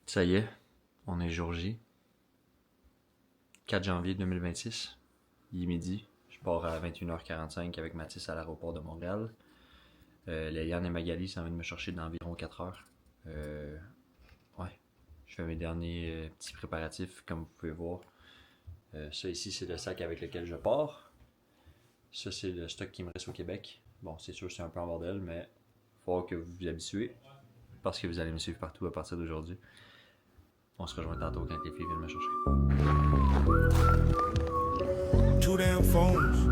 Ça y est, on est jour J. 4 janvier 2026. Il est midi. Je pars à 21h45 avec Mathis à l'aéroport de Montréal. Léliane et Magali s'en viennent me chercher d'environ 4 heures. Ouais, je fais mes derniers petits préparatifs, comme vous pouvez voir. Ça ici, c'est le sac avec lequel je pars. Ça, c'est le stock qui me reste au Québec. Bon, c'est sûr, c'est un peu en bordel, mais il faut que vous vous habituez parce que vous allez me suivre partout à partir d'aujourd'hui. On se rejoint tantôt quand les filles viennent me chercher. Two damn phones.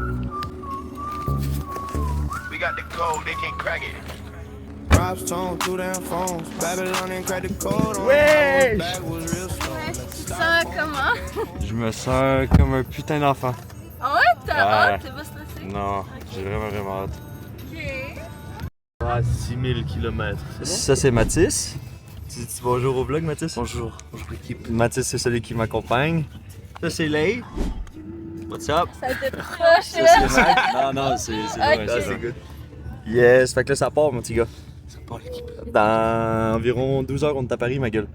We got the code, they can't crack it. Rob's tone, two damn phones. Babylon and crack the code on. Ouais! Bag was real slow. Ouais, tu te sens comment? Je me sens comme un putain d'enfant. Ah ouais, t'as Ouais. hâte? T'es pas stressé? Non, Ok. j'ai vraiment hâte. Ok. À 6000 km, c'est bon? Ça, c'est Mathis. Tu dis bonjour au vlog, Mathis? Bonjour l'équipe. Mathis, c'est celui qui m'accompagne. Ça, c'est Lay. What's up? Ça te proche, Ça, c'est Matt. Non, c'est Ok. vrai, c'est good. Yes, fait que là, ça part, mon petit gars. Ça part l'équipe. Dans environ 12 heures, on est à Paris, ma gueule.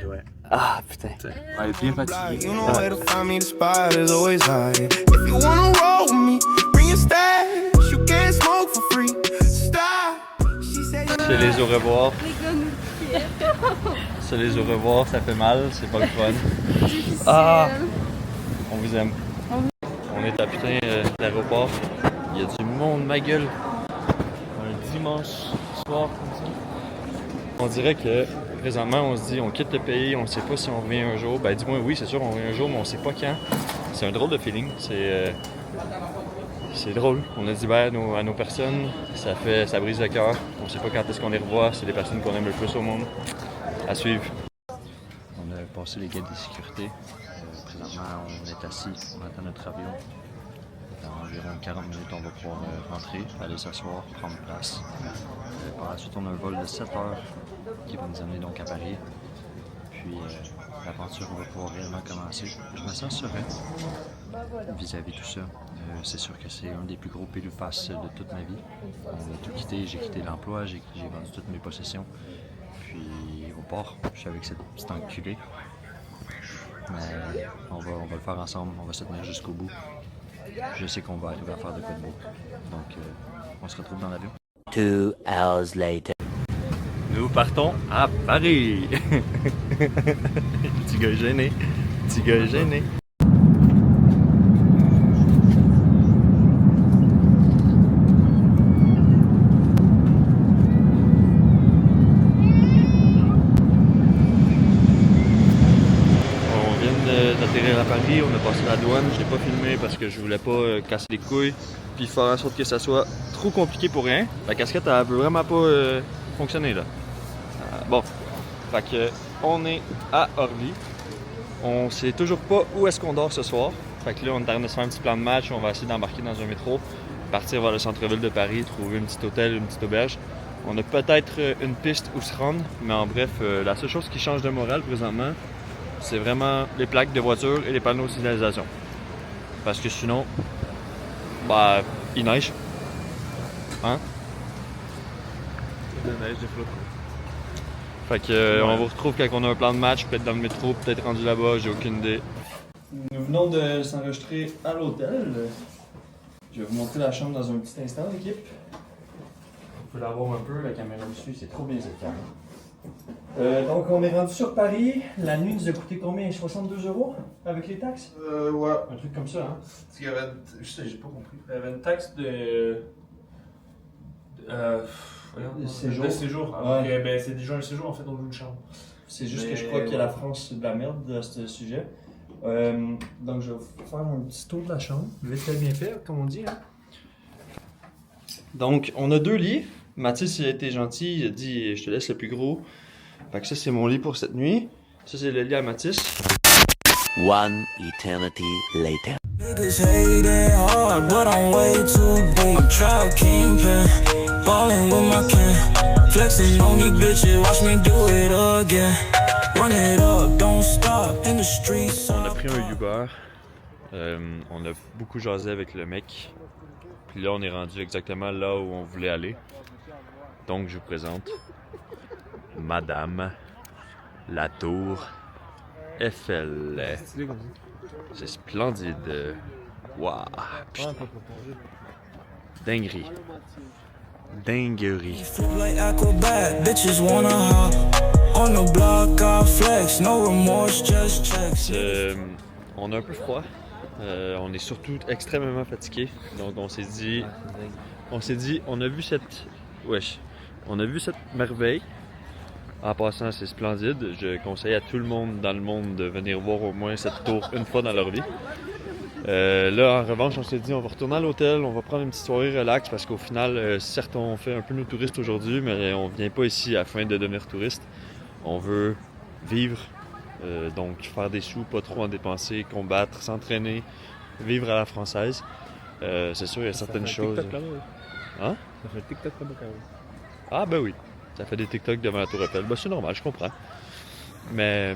Et ouais. Ah, putain. On est bien fatigué. You know where to find me, the spot is always high. If you wanna roll with me, bring your stash. You can't smoke for free. Stop. She said C'est les au revoir. Les gars nous quittent. C'est les au revoir, ça fait mal, c'est pas le fun. Difficile. Ah. On vous aime. On est à putain l'aéroport. Il y a du monde, ma gueule. Un dimanche soir comme ça. On dirait que présentement, on se dit, on quitte le pays, on sait pas si on revient un jour. Ben dis-moi oui, c'est sûr, on revient un jour, mais on sait pas quand. C'est un drôle de feeling. C'est drôle. On a dit ben à nos personnes, ça brise le cœur. On sait pas quand est-ce qu'on les revoit. C'est les personnes qu'on aime le plus au monde. À suivre. On a passé les gates de sécurité. Présentement, on est assis, on attend notre avion. Dans environ 40 minutes, on va pouvoir rentrer, aller s'asseoir, prendre place. Par la suite, on a un vol de 7 heures qui va nous amener donc à Paris. Puis l'aventure va pouvoir réellement commencer. Je me sens serein vis-à-vis tout ça. C'est sûr que c'est un des plus gros pile ou face de toute ma vie. On a tout quitté, j'ai quitté l'emploi, j'ai vendu toutes mes possessions. Puis au port, je suis avec cette petite enculée. Mais on va le faire ensemble, on va se tenir jusqu'au bout. Je sais qu'on va arriver à faire de quoi de beau. Donc, on se retrouve dans l'avion. 2 hours later. Nous partons à Paris! Petit gars gêné. Petit gars gêné. D'atterrir à Paris, on a passé la douane, je l'ai pas filmé parce que je voulais pas casser les couilles puis faire en sorte que ça soit trop compliqué pour rien. La casquette elle veut vraiment pas fonctionner là. Bon, fait que on est à Orly. On sait toujours pas où est-ce qu'on dort ce soir. Fait que là on est en train de se faire un petit plan de match, on va essayer d'embarquer dans un métro, partir vers le centre-ville de Paris, trouver un petit hôtel, une petite auberge. On a peut-être une piste où se rendre, mais en bref, la seule chose qui change de morale présentement, c'est vraiment les plaques de voiture et les panneaux de signalisation. Parce que sinon, bah, il neige. Hein? De neige, des flocons. Fait que on vous retrouve quand on a un plan de match, peut-être dans le métro, peut-être rendu là-bas, j'ai aucune idée. Nous venons de s'enregistrer à l'hôtel. Je vais vous montrer la chambre dans un petit instant, l'équipe. Vous pouvez la voir un peu, la caméra dessus, c'est trop bien cette caméra. Donc on est rendu sur Paris, la nuit nous a coûté combien? 62 € avec les taxes? Ouais. Un truc comme ça, hein? Parce qu'il y avait. Je sais, j'ai pas compris. Il y avait une taxe de séjour. De séjour. Ouais. Donc, ben, c'est déjà un séjour en fait, on loue une chambre. C'est juste Mais que je crois que la France c'est de la merde à ce sujet. Donc je vais vous faire un petit tour de la chambre. Vite fait bien fait, comme on dit. Hein? Donc on a 2 lits. Mathis il a été gentil, il a dit je te laisse le plus gros. Fait que ça c'est mon lit pour cette nuit. Ça c'est le lit à Mathis. One eternity later. niggas hate it hard, but I'm way too big. Trap kingpin, ballin' with my kin. Flexing on these bitches, watch me do it again. Run it up, don't stop in the streets. On a pris un Uber. On a beaucoup jasé avec le mec. Puis là on est rendu exactement là où on voulait aller. Donc je vous présente Madame La tour Eiffel. C'est splendide. Waouh. Dinguerie. Dinguerie. Flip like acrobat, bitches wanna hop on the block, I flex, no remorse, just checks. On a un peu froid. On est surtout extrêmement fatigué. Donc on s'est dit, on a vu cette, on a vu cette merveille. En passant, c'est splendide. Je conseille à tout le monde dans le monde de venir voir au moins cette tour une fois dans leur vie. Là, en revanche, on s'est dit, on va retourner à l'hôtel, on va prendre une petite soirée relax parce qu'au final, certes, on fait un peu nos touristes aujourd'hui, mais on vient pas ici afin de devenir touriste. On veut vivre, donc faire des sous, pas trop en dépenser, combattre, s'entraîner, vivre à la française. C'est sûr, il y a certaines choses. Hein? Ça fait TikTok là-bas quand même. Ah, ben oui. Ça fait des TikTok devant la Tour Eiffel. Ben, c'est normal, je comprends. Mais,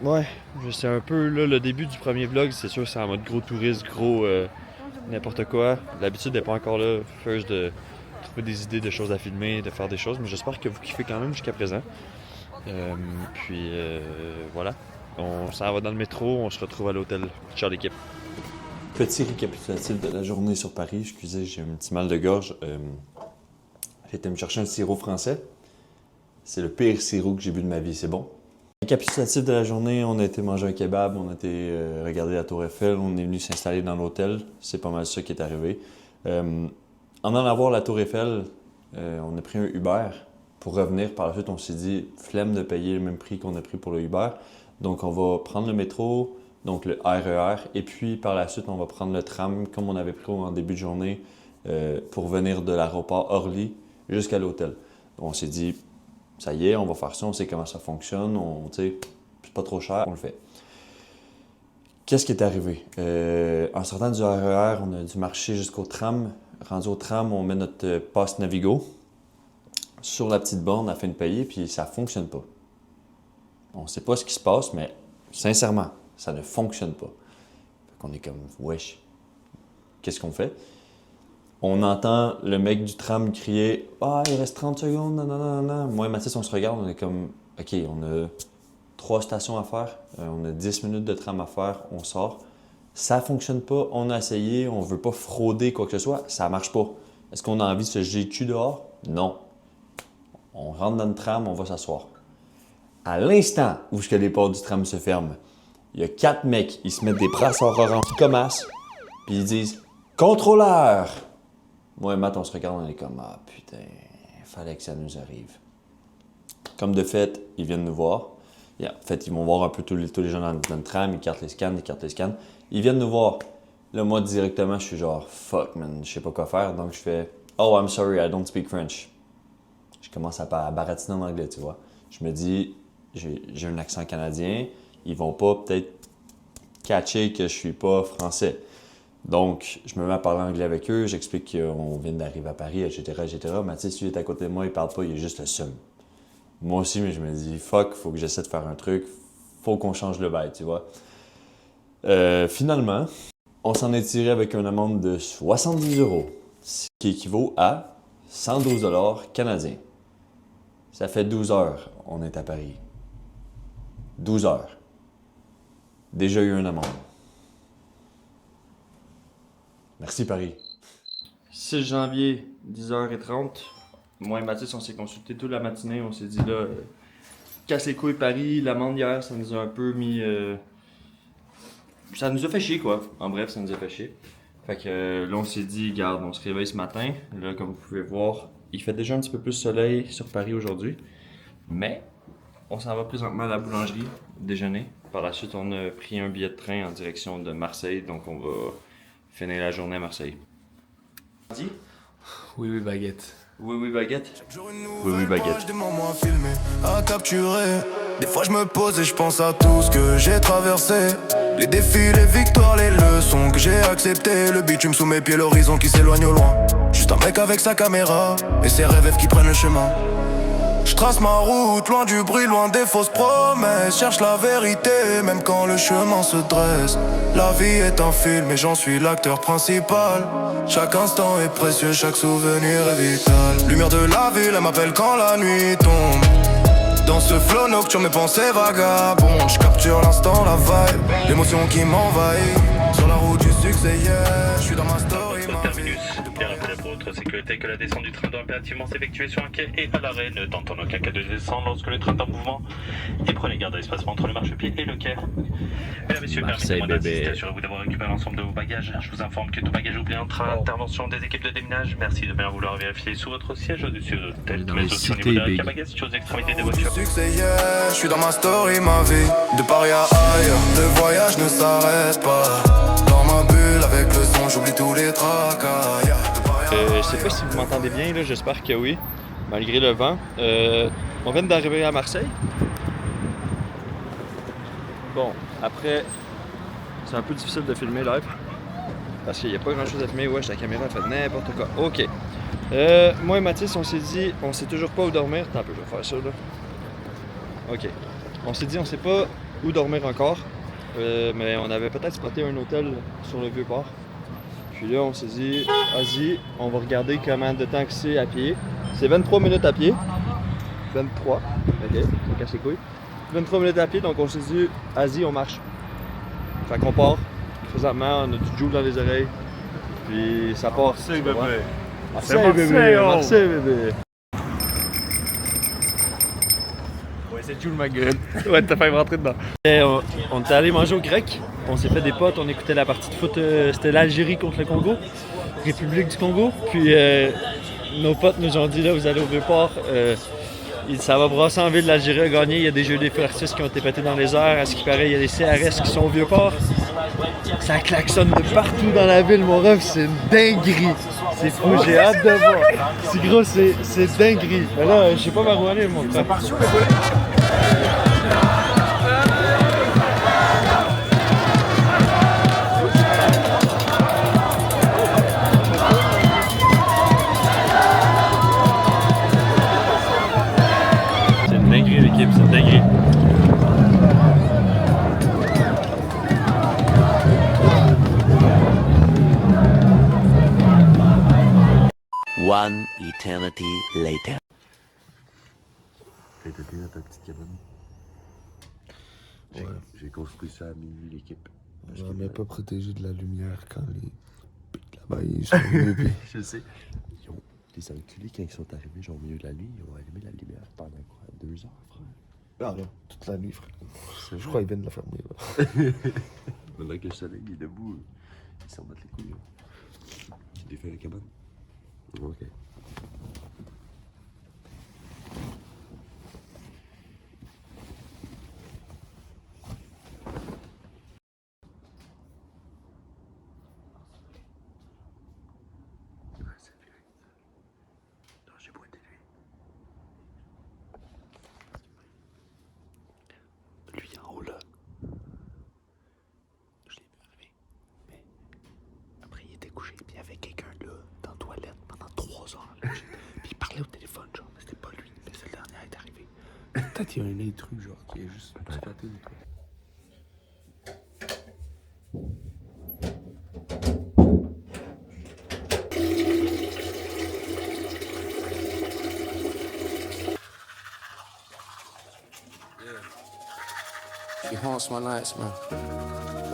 ouais, c'est un peu là, le début du premier vlog. C'est sûr, c'est en mode gros touriste, gros n'importe quoi. L'habitude n'est pas encore là. First de trouver des idées de choses à filmer, de faire des choses. Mais j'espère que vous kiffez quand même jusqu'à présent. Puis, voilà. On s'en va dans le métro. On se retrouve à l'hôtel. Ciao l'équipe. Petit récapitulatif de la journée sur Paris. Excusez, j'ai un petit mal de gorge. J'ai été me chercher un sirop français. C'est le pire sirop que j'ai bu de ma vie, c'est bon. Récapitulatif de la journée, on a été manger un kebab, on a été regarder la Tour Eiffel, on est venu s'installer dans l'hôtel. C'est pas mal ça qui est arrivé. En allant voir la Tour Eiffel, on a pris un Uber pour revenir. Par la suite, on s'est dit, flemme de payer le même prix qu'on a pris pour le Uber. Donc, on va prendre le métro, donc le RER, et puis par la suite, on va prendre le tram, comme on avait pris en début de journée, pour venir de l'aéroport Orly jusqu'à l'hôtel. On s'est dit, ça y est, on va faire ça, on sait comment ça fonctionne, c'est pas trop cher, on le fait. Qu'est-ce qui est arrivé? En sortant du RER, on a dû marcher jusqu'au tram. Rendu au tram, on met notre passe Navigo sur la petite borne afin de payer, puis ça fonctionne pas. On sait pas ce qui se passe, mais sincèrement, ça ne fonctionne pas. Fait qu'on est comme, wesh, qu'est-ce qu'on fait? On entend le mec du tram crier « Ah, il reste 30 secondes, non, non, non, non. » Moi et Mathis, on se regarde, on est comme « OK, on a 3 stations à faire, on a 10 minutes de tram à faire, on sort. » Ça fonctionne pas, on a essayé, on veut pas frauder quoi que ce soit, ça marche pas. Est-ce qu'on a envie de se jeter le cul dehors? Non. On rentre dans le tram, on va s'asseoir. À l'instant où les portes du tram se ferment, il y a 4 mecs, ils se mettent des brassards orange comme as, puis ils disent « Contrôleur! » Moi et Matt, on se regarde, on est comme « Ah putain, fallait que ça nous arrive. » Comme de fait, ils viennent nous voir. En fait, ils vont voir un peu tous les gens dans le tram, ils cartent les scans, Ils viennent nous voir. Là, moi, directement, je suis genre « Fuck, man, je sais pas quoi faire. » Donc, je fais « Oh, I'm sorry, I don't speak French. » Je commence à baratiner en anglais, tu vois. Je me dis, j'ai un accent canadien, ils vont pas peut-être catcher que je suis pas français. Donc, je me mets à parler anglais avec eux, j'explique qu'on vient d'arriver à Paris, etc., etc. Mathis, lui, est à côté de moi, il parle pas, il est juste le seum. Moi aussi, mais je me dis, fuck, faut que j'essaie de faire un truc, faut qu'on change le bail, tu vois. Finalement, on s'en est tiré avec une amende de 70 €, ce qui équivaut à 112 $ canadiens. Ça fait 12 heures, on est à Paris. 12 heures. Déjà eu une amende. Merci Paris. 6 janvier, 10h30. Moi et Mathis, on s'est consultés toute la matinée. On s'est dit là, casse les couilles Paris, l'amende hier, ça nous a un peu mis... Ça nous a fait chier quoi. En bref, ça nous a fait chier. Fait que là, on s'est dit, regarde, on se réveille ce matin. Là, comme vous pouvez voir, il fait déjà un petit peu plus soleil sur Paris aujourd'hui. Mais on s'en va présentement à la boulangerie déjeuner. Par la suite, on a pris un billet de train en direction de Marseille. Donc, on va finir la journée à Marseille. Dis? Oui, oui, baguette. Oui, oui, baguette. Oui, oui, baguette. Des moments à filmer, à capturer. Des fois je me pose et je pense à tout ce que j'ai traversé. Les défis, les victoires, les leçons que j'ai acceptées. Le bitume sous mes pieds, l'horizon qui s'éloigne au loin. Juste un mec avec sa caméra et ses rêves qui prennent le chemin. Je trace ma route, loin du bruit, loin des fausses promesses. Cherche la vérité, même quand le chemin se dresse. La vie est un film et j'en suis l'acteur principal. Chaque instant est précieux, chaque souvenir est vital. Lumière de la ville, elle m'appelle quand la nuit tombe. Dans ce flow nocturne, mes pensées vagabondes. Je capture l'instant, la vibe, l'émotion qui m'envahit. Sur la route du succès, yeah, je suis dans ma story, ma vie. Bien rappelé pour votre sécurité que la descente du train doit impérativement s'effectuer sur un quai et à l'arrêt. Ne tentons en aucun cas de descendre lorsque le train est en mouvement. Et prenez garde à l'espacement entre le marchepied et le quai. Mesdames, Messieurs, permettez-moi d'insister, assurez-vous d'avoir récupéré l'ensemble de vos bagages. Je vous informe que tout bagage oublié entre intervention des équipes de déminage. Merci de bien vouloir vérifier sous votre siège au-dessus de tête, mais aussi au niveau de la bagages aux extrémités des voitures. Succès, yeah, je suis dans ma story, ma vie. De Paris à ailleurs, le voyage ne s'arrête pas. Dans ma bulle, avec le son, j'oublie tous les tracas. Yeah. Je sais pas si vous m'entendez bien, là, j'espère que oui, malgré le vent. On vient d'arriver à Marseille. Bon, après, c'est un peu difficile de filmer live, parce qu'il n'y a pas grand chose à filmer. Wesh, la caméra fait n'importe quoi. Ok. Moi et Mathis, on s'est dit, on sait toujours pas où dormir. Attends un peu, je vais faire ça là. Ok. On s'est dit, on sait pas où dormir encore, mais on avait peut-être spoté un hôtel sur le Vieux-Port. Puis là, on s'est dit, vas-y, on va regarder comment de temps que c'est à pied. C'est 23 minutes à pied. 23. Ok, ça cache les couilles. 23 minutes à pied, donc on s'est dit, vas-y, on marche. Fait qu'on part. Présentement, on a du Joule dans les oreilles. Puis ça part. Marseille, bébé. Marseille, bébé. Marseille, bébé. Ouais, c'est Joule, ma gueule. Ouais, t'as failli me rentrer dedans. Et on était allé manger au grec. On s'est fait des potes, on écoutait la partie de foot. C'était l'Algérie contre le Congo. République du Congo. Puis nos potes nous ont dit, là, vous allez au Vieux-Port. Ça va brasser en ville, l'Algérie a gagné. Il y a des jeux d'effets artistes qui ont été pétés dans les airs. À ce qui paraît, il y a des CRS qui sont au Vieux-Port. Ça klaxonne de partout dans la ville, mon ref. C'est une dinguerie. C'est fou, j'ai hâte de voir. C'est gros, c'est dinguerie. Mais là, je sais pas vers où aller, mon frère. C'est une dinguerie, l'équipe, c'est une dinguerie. One eternity later. T'as été dans ta petite cabane? J'ai construit ça à minuit, l'équipe. On n'est pas protégé de la lumière quand les pics là-bas ils sont venus. Je sais. Les enculés, quand ils sont arrivés, genre au milieu de la nuit, ils ont allumé la lumière pendant quoi? 2 heures, frère? Ah non, toute la nuit, frère. Je crois qu'ils viennent de la fermer. Là. Maintenant que le soleil est debout, ils s'en battent les couilles. Hein. Tu défais la cabane? Ok. Lui en haut là. Je l'ai vu arriver. Mais après il était couché. Puis il y avait quelqu'un là dans la toilette pendant 3 heures. Là, puis il parlait au téléphone, genre, mais c'était pas lui. Mais c'est le dernier est arrivé. Peut-être qu'il y a un intrus, genre, qui est juste squatté ou quoi. She haunts my nights, man.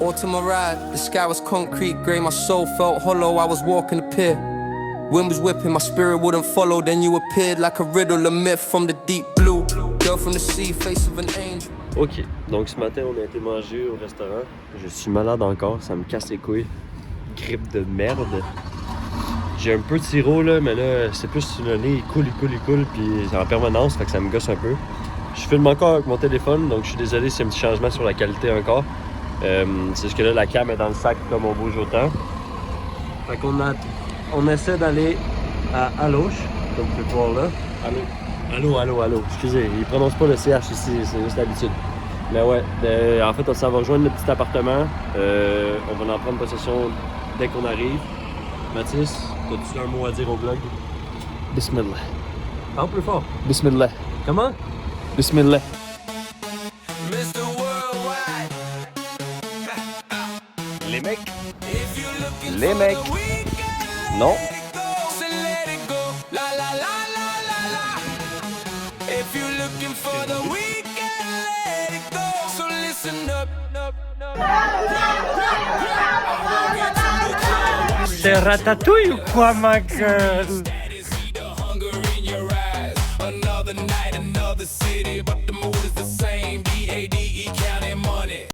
Autumn arrived, the sky was concrete grey, my soul felt hollow, I was walking the pier. Wind was whipping, my spirit wouldn't follow, then you appeared like a riddle, a myth from the deep blue. Girl from the sea, face of an angel. Ok, donc ce matin on a été manger au restaurant. Je suis malade encore, ça me casse les couilles. Grippe de merde. J'ai un peu de sirop là, mais là c'est plus le nez, il coule, puis c'est en permanence, fait que ça me gosse un peu. Je filme encore avec mon téléphone, donc je suis désolé s'il y a un petit changement sur la qualité encore. C'est juste que là la cam est dans le sac comme on bouge autant. Fait qu'on on essaie d'aller à Aloche, comme vous pouvez voir là. Allô. Excusez, ils prononcent pas le CH ici, c'est juste l'habitude. Mais ouais, en fait, on s'en va rejoindre notre petit appartement. On va en prendre possession dès qu'on arrive. Mathis, as-tu un mot à dire au blog? Bismillah. Parle plus fort. Bismillah. Comment? Bismillah. Les mecs. Les mecs. Non. If you look looking for the weekend, let it go. So listen up. C'est Ratatouille ou quoi, ma gueule?